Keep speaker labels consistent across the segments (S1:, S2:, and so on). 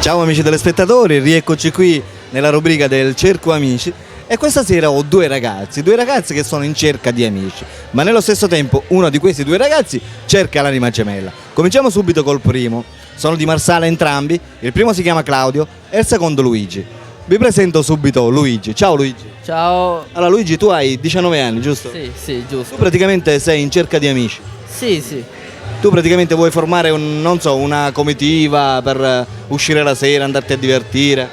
S1: Ciao amici telespettatori, rieccoci qui nella rubrica del Cerco Amici e questa sera ho due ragazzi che sono in cerca di amici, ma nello stesso tempo uno di questi due ragazzi cerca l'anima gemella. Cominciamo subito col primo, sono di Marsala entrambi, il primo si chiama Claudio e il secondo Luigi. Vi presento subito Luigi, ciao Luigi.
S2: Ciao.
S1: Allora Luigi, tu hai 19 anni, giusto?
S2: Sì,
S1: Tu
S2: giusto.
S1: praticamente sei in cerca di amici.
S2: Sì.
S1: Tu praticamente vuoi formare non so, una comitiva per uscire la sera, andarti a divertire.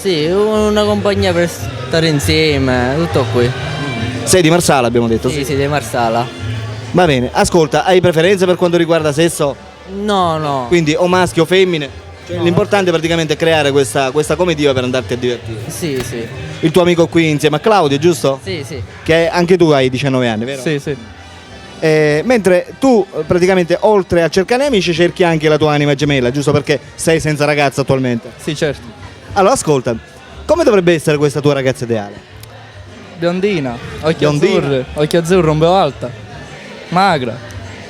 S2: Sì, una compagnia per stare insieme, tutto qui.
S1: Sei di Marsala, abbiamo detto.
S2: Sì, di Marsala.
S1: Va bene, ascolta, hai preferenze per quanto riguarda sesso?
S2: No.
S1: Quindi o maschi o femmine? Cioè,
S2: No.
S1: l'importante è praticamente creare questa comitiva per andarti a divertire.
S2: Sì.
S1: Il tuo amico qui insieme a Claudio, giusto?
S2: Sì.
S1: Che anche tu hai 19 anni, vero?
S2: Sì.
S1: Mentre tu praticamente oltre a cercare amici cerchi anche la tua anima gemella, giusto? Perché sei senza ragazza attualmente.
S2: Sì, certo.
S1: Allora ascolta, come dovrebbe essere questa tua ragazza ideale?
S2: Biondina,
S1: Biondina.
S2: occhi azzurri, un po' alta, magra,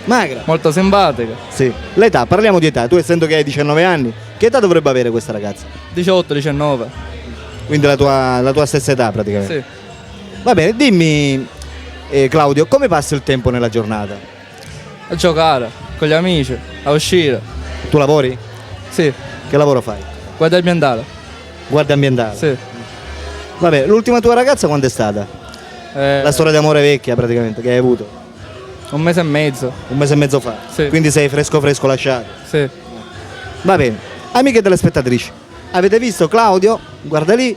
S1: Magra?
S2: molto simpatica.
S1: Sì. L'età, parliamo di età, tu essendo che hai 19 anni, che età dovrebbe avere questa ragazza?
S2: 18, 19.
S1: Quindi la tua stessa età praticamente.
S2: Sì.
S1: Va bene, dimmi Claudio, come passi il tempo nella giornata?
S2: A giocare con gli amici, a uscire.
S1: Tu lavori?
S2: Sì.
S1: Che lavoro fai?
S2: Guarda ambientale.
S1: Guardia ambientale?
S2: Sì.
S1: Va bene, l'ultima tua ragazza quando è stata? La storia d'amore vecchia praticamente che hai avuto?
S2: Un mese e mezzo.
S1: Un mese e mezzo fa?
S2: Sì.
S1: Quindi sei fresco lasciato?
S2: Sì.
S1: Va bene, amiche telespettatrici, avete visto Claudio? Guarda lì,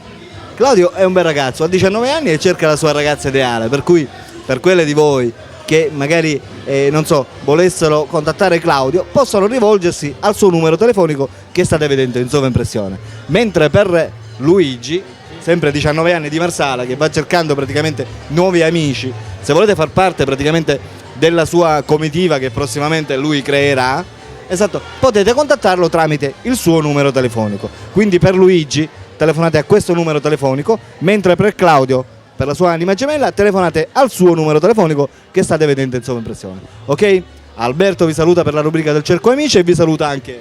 S1: Claudio è un bel ragazzo, ha 19 anni e cerca la sua ragazza ideale, per cui per quelle di voi che magari, non so, volessero contattare Claudio, possono rivolgersi al suo numero telefonico che state vedendo in sovraimpressione. Mentre per Luigi, sempre 19 anni di Marsala, che va cercando praticamente nuovi amici, se volete far parte praticamente della sua comitiva che prossimamente lui creerà, esatto, potete contattarlo tramite il suo numero telefonico. Quindi per Luigi telefonate a questo numero telefonico, mentre per Claudio, per la sua anima gemella, telefonate al suo numero telefonico che state vedendo in sovraimpressione. Ok? Alberto vi saluta per la rubrica del Cerco Amici e vi saluta anche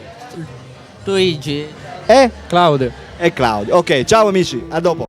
S2: Luigi.
S1: e
S2: Claudio.
S1: Claudio. Ok, ciao amici, a dopo.